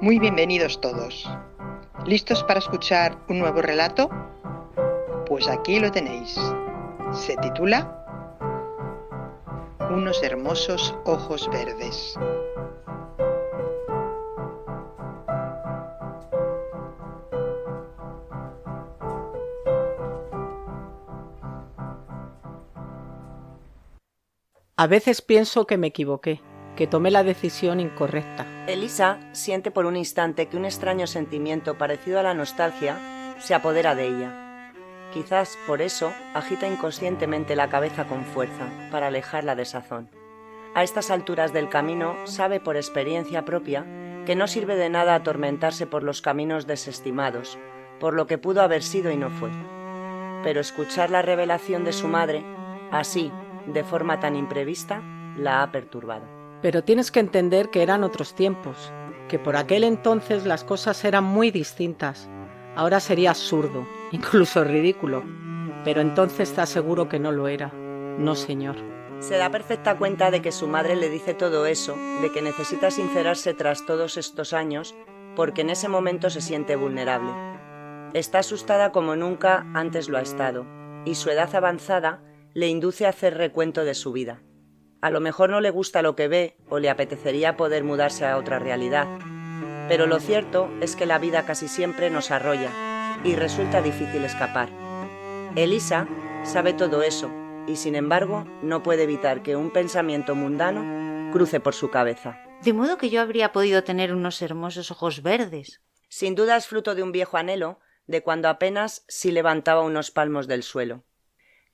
Muy bienvenidos todos. ¿Listos para escuchar un nuevo relato? Pues aquí lo tenéis. Se titula Unos hermosos ojos verdes. A veces pienso que me equivoqué, que tomé la decisión incorrecta. Elisa siente por un instante que un extraño sentimiento parecido a la nostalgia se apodera de ella. Quizás por eso agita inconscientemente la cabeza con fuerza para alejar la desazón. A estas alturas del camino sabe por experiencia propia que no sirve de nada atormentarse por los caminos desestimados, por lo que pudo haber sido y no fue. Pero escuchar la revelación de su madre, así, de forma tan imprevista, la ha perturbado. Pero tienes que entender que eran otros tiempos, que por aquel entonces las cosas eran muy distintas. Ahora sería absurdo, incluso ridículo, pero entonces te aseguro que no lo era. No, señor. Se da perfecta cuenta de que su madre le dice todo eso, de que necesita sincerarse tras todos estos años, porque en ese momento se siente vulnerable. Está asustada como nunca antes lo ha estado, y su edad avanzada le induce a hacer recuento de su vida. A lo mejor no le gusta lo que ve o le apetecería poder mudarse a otra realidad, pero lo cierto es que la vida casi siempre nos arrolla y resulta difícil escapar. Elisa sabe todo eso y sin embargo no puede evitar que un pensamiento mundano cruce por su cabeza. De modo que yo habría podido tener unos hermosos ojos verdes. Sin duda es fruto de un viejo anhelo de cuando apenas si levantaba unos palmos del suelo.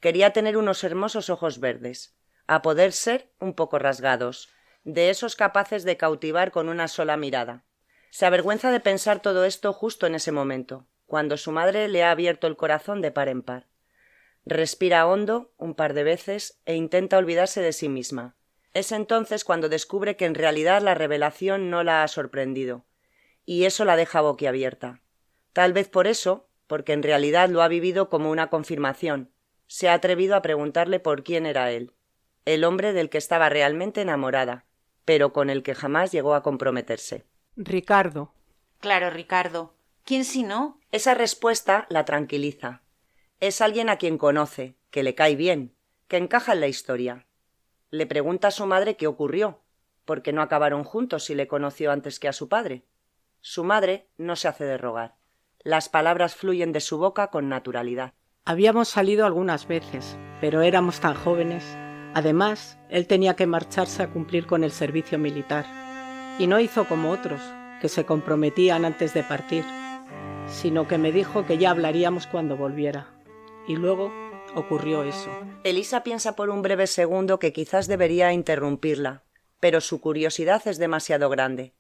Quería tener unos hermosos ojos verdes, a poder ser un poco rasgados, de esos capaces de cautivar con una sola mirada. Se avergüenza de pensar todo esto justo en ese momento, cuando su madre le ha abierto el corazón de par en par. Respira hondo un par de veces e intenta olvidarse de sí misma. Es entonces cuando descubre que en realidad la revelación no la ha sorprendido, y eso la deja boquiabierta. Tal vez por eso, porque en realidad lo ha vivido como una confirmación, se ha atrevido a preguntarle por quién era él, el hombre del que estaba realmente enamorada, pero con el que jamás llegó a comprometerse. Ricardo. Claro, Ricardo. ¿Quién si no? Esa respuesta la tranquiliza. Es alguien a quien conoce, que le cae bien, que encaja en la historia. Le pregunta a su madre qué ocurrió, porque no acabaron juntos si le conoció antes que a su padre. Su madre no se hace de rogar. Las palabras fluyen de su boca con naturalidad. Habíamos salido algunas veces, pero éramos tan jóvenes. Además, él tenía que marcharse a cumplir con el servicio militar. Y no hizo como otros, que se comprometían antes de partir, sino que me dijo que ya hablaríamos cuando volviera. Y luego ocurrió eso. Elisa piensa por un breve segundo que quizás debería interrumpirla, pero su curiosidad es demasiado grande,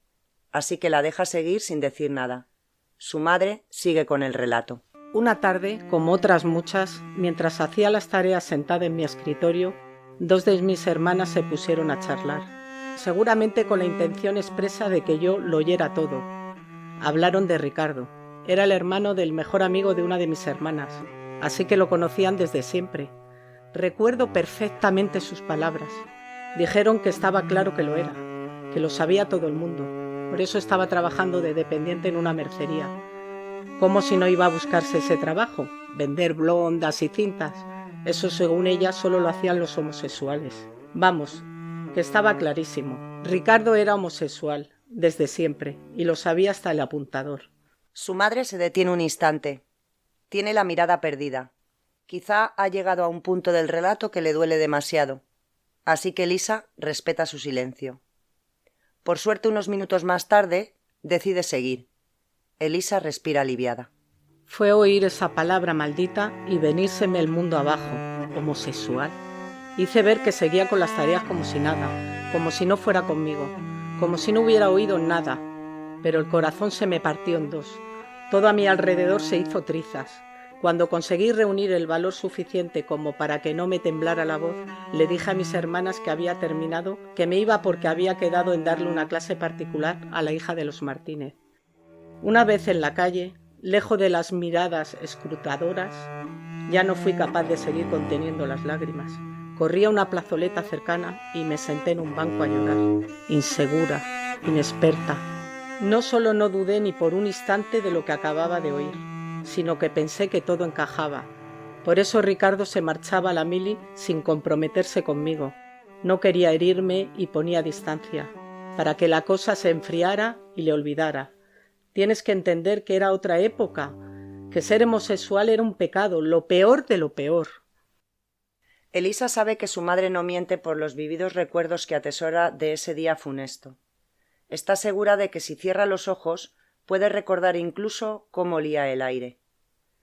así que la deja seguir sin decir nada. Su madre sigue con el relato. Una tarde, como otras muchas, mientras hacía las tareas sentada en mi escritorio, dos de mis hermanas se pusieron a charlar, seguramente con la intención expresa de que yo lo oyera todo. Hablaron de Ricardo. Era el hermano del mejor amigo de una de mis hermanas, así que lo conocían desde siempre. Recuerdo perfectamente sus palabras. Dijeron que estaba claro que lo era, que lo sabía todo el mundo. Por eso estaba trabajando de dependiente en una mercería. ¿Cómo si no iba a buscarse ese trabajo? Vender blondas y cintas. Eso, según ella, solo lo hacían los homosexuales. Vamos, que estaba clarísimo. Ricardo era homosexual, desde siempre, y lo sabía hasta el apuntador. Su madre se detiene un instante. Tiene la mirada perdida. Quizá ha llegado a un punto del relato que le duele demasiado. Así que Elisa respeta su silencio. Por suerte, unos minutos más tarde, decide seguir. Elisa respira aliviada. Fue oír esa palabra maldita y venírseme el mundo abajo. Homosexual. Hice ver que seguía con las tareas como si nada, como si no fuera conmigo, como si no hubiera oído nada. Pero el corazón se me partió en dos. Todo a mi alrededor se hizo trizas. Cuando conseguí reunir el valor suficiente como para que no me temblara la voz, le dije a mis hermanas que había terminado, que me iba porque había quedado en darle una clase particular a la hija de los Martínez. Una vez en la calle, lejos de las miradas escrutadoras, Ya no fui capaz de seguir conteniendo las lágrimas. Corrí a una plazoleta cercana y me senté en un banco a llorar, insegura, inexperta. No solo no dudé ni por un instante de lo que acababa de oír, sino que pensé que todo encajaba. Por eso Ricardo se marchaba a la mili sin comprometerse conmigo. No quería herirme y ponía distancia, para que la cosa se enfriara y le olvidara. Tienes que entender que era otra época, que ser homosexual era un pecado, lo peor de lo peor. Elisa sabe que su madre no miente por los vividos recuerdos que atesora de ese día funesto. Está segura de que si cierra los ojos puede recordar incluso cómo olía el aire.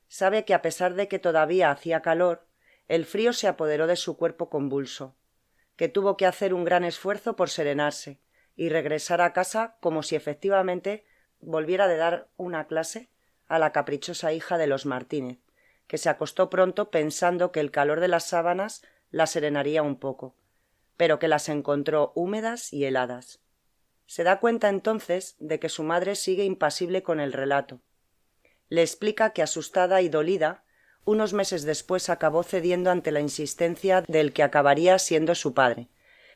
Sabe que a pesar de que todavía hacía calor, el frío se apoderó de su cuerpo convulso, que tuvo que hacer un gran esfuerzo por serenarse y regresar a casa como si efectivamente volviera de dar una clase a la caprichosa hija de los Martínez, que se acostó pronto pensando que el calor de las sábanas la serenaría un poco, pero que las encontró húmedas y heladas. Se da cuenta entonces de que su madre sigue impasible con el relato. Le explica que, asustada y dolida, unos meses después acabó cediendo ante la insistencia del que acabaría siendo su padre.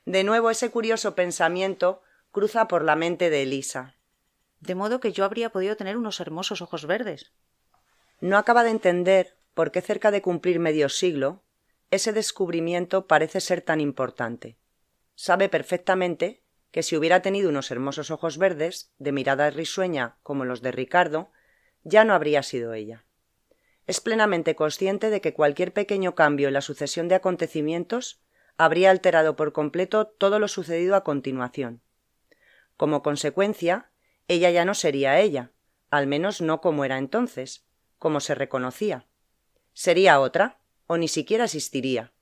De nuevo ese curioso pensamiento cruza por la mente de Elisa. De modo que yo habría podido tener unos hermosos ojos verdes. No acaba de entender por qué cerca de cumplir medio siglo ese descubrimiento parece ser tan importante. Sabe perfectamente que si hubiera tenido unos hermosos ojos verdes, de mirada risueña como los de Ricardo, ya no habría sido ella. Es plenamente consciente de que cualquier pequeño cambio en la sucesión de acontecimientos habría alterado por completo todo lo sucedido a continuación. Como consecuencia, ella ya no sería ella, al menos no como era entonces, como se reconocía. Sería otra, o ni siquiera existiría.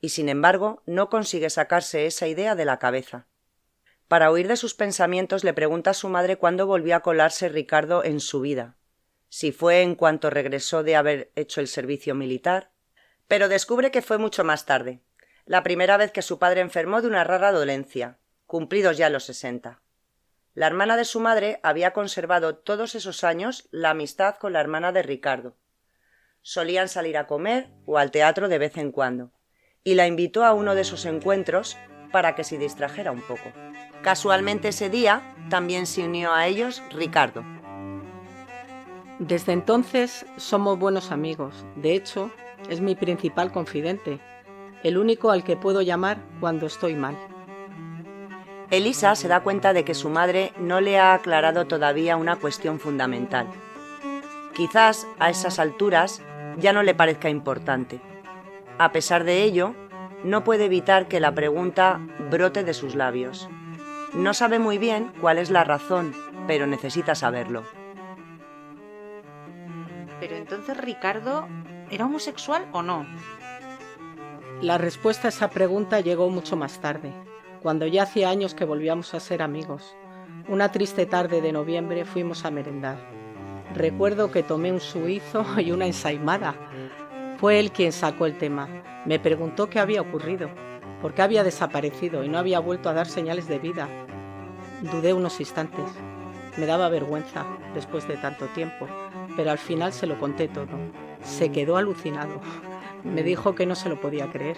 Y sin embargo, no consigue sacarse esa idea de la cabeza. Para huir de sus pensamientos le pregunta a su madre cuándo volvió a colarse Ricardo en su vida, si fue en cuanto regresó de haber hecho el servicio militar, pero descubre que fue mucho más tarde, la primera vez que su padre enfermó de una rara dolencia, cumplidos ya los 60. La hermana de su madre había conservado todos esos años la amistad con la hermana de Ricardo. Solían salir a comer o al teatro de vez en cuando, y la invitó a uno de esos encuentros para que se distrajera un poco. Casualmente ese día también se unió a ellos Ricardo. Desde entonces somos buenos amigos. De hecho, es mi principal confidente, el único al que puedo llamar cuando estoy mal. Elisa se da cuenta de que su madre no le ha aclarado todavía una cuestión fundamental. Quizás a esas alturas ya no le parezca importante. A pesar de ello, no puede evitar que la pregunta brote de sus labios. No sabe muy bien cuál es la razón, pero necesita saberlo. Pero entonces, ¿Ricardo era homosexual o no? La respuesta a esa pregunta llegó mucho más tarde, cuando ya hacía años que volvíamos a ser amigos. Una triste tarde de noviembre fuimos a merendar. Recuerdo que tomé un suizo y una ensaimada. Fue él quien sacó el tema. Me preguntó qué había ocurrido, por qué había desaparecido y no había vuelto a dar señales de vida. Dudé unos instantes. Me daba vergüenza después de tanto tiempo, pero al final se lo conté todo. Se quedó alucinado. Me dijo que no se lo podía creer,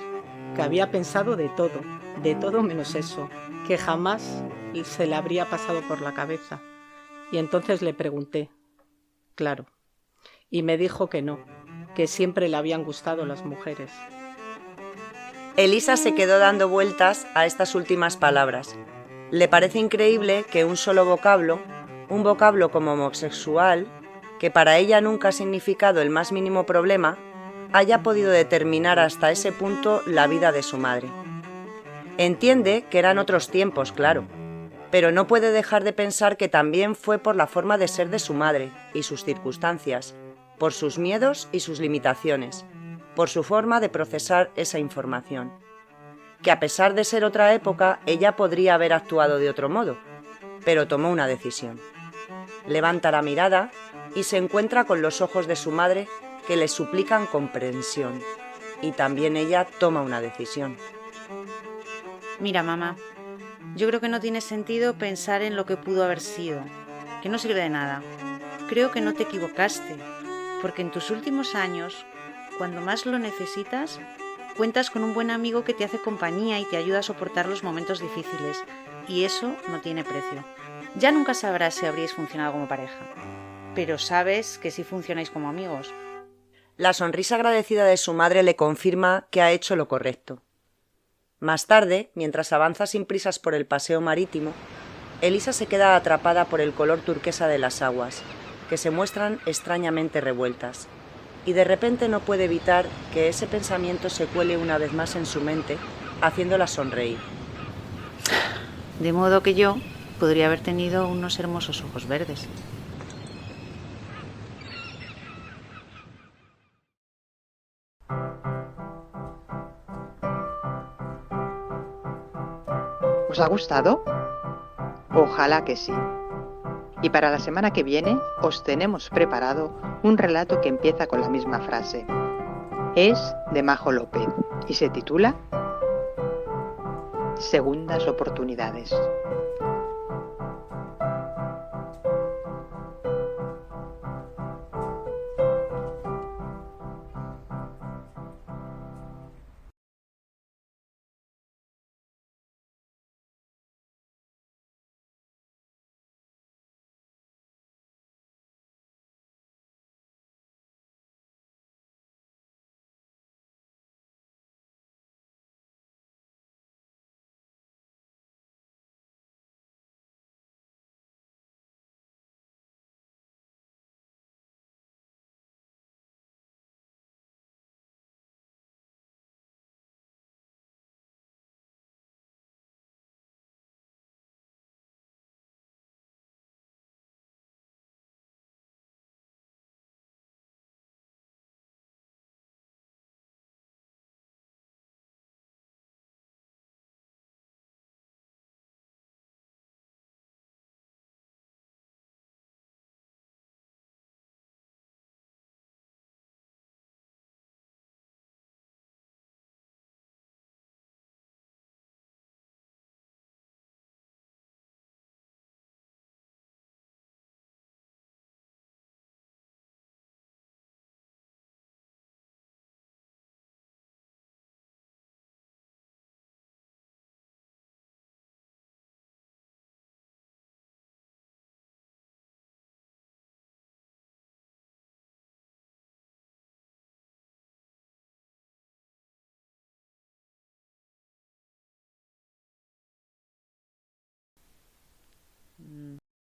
que había pensado de todo menos eso, que jamás se le habría pasado por la cabeza. Y entonces le pregunté, claro, y me dijo que no, que siempre le habían gustado las mujeres. Elisa se quedó dando vueltas a estas últimas palabras. Le parece increíble que un solo vocablo, un vocablo como homosexual, que para ella nunca ha significado el más mínimo problema, haya podido determinar hasta ese punto la vida de su madre. Entiende que eran otros tiempos, claro, pero no puede dejar de pensar que también fue por la forma de ser de su madre y sus circunstancias, por sus miedos y sus limitaciones, por su forma de procesar esa información. Que a pesar de ser otra época, ella podría haber actuado de otro modo, pero tomó una decisión. Levanta la mirada y se encuentra con los ojos de su madre que le suplican comprensión, y también ella toma una decisión. Mira, mamá, yo creo que no tiene sentido pensar en lo que pudo haber sido, que no sirve de nada. Creo que no te equivocaste, porque en tus últimos años, cuando más lo necesitas, cuentas con un buen amigo que te hace compañía y te ayuda a soportar los momentos difíciles, y eso no tiene precio. Ya nunca sabrás si habríais funcionado como pareja, pero sabes que sí funcionáis como amigos. La sonrisa agradecida de su madre le confirma que ha hecho lo correcto. Más tarde, mientras avanza sin prisas por el paseo marítimo, Elisa se queda atrapada por el color turquesa de las aguas, que se muestran extrañamente revueltas, y de repente no puede evitar que ese pensamiento se cuele una vez más en su mente, haciéndola sonreír. De modo que yo podría haber tenido unos hermosos ojos verdes. ¿Os ha gustado? Ojalá que sí. Y para la semana que viene os tenemos preparado un relato que empieza con la misma frase. Es de Majo López y se titula Segundas oportunidades.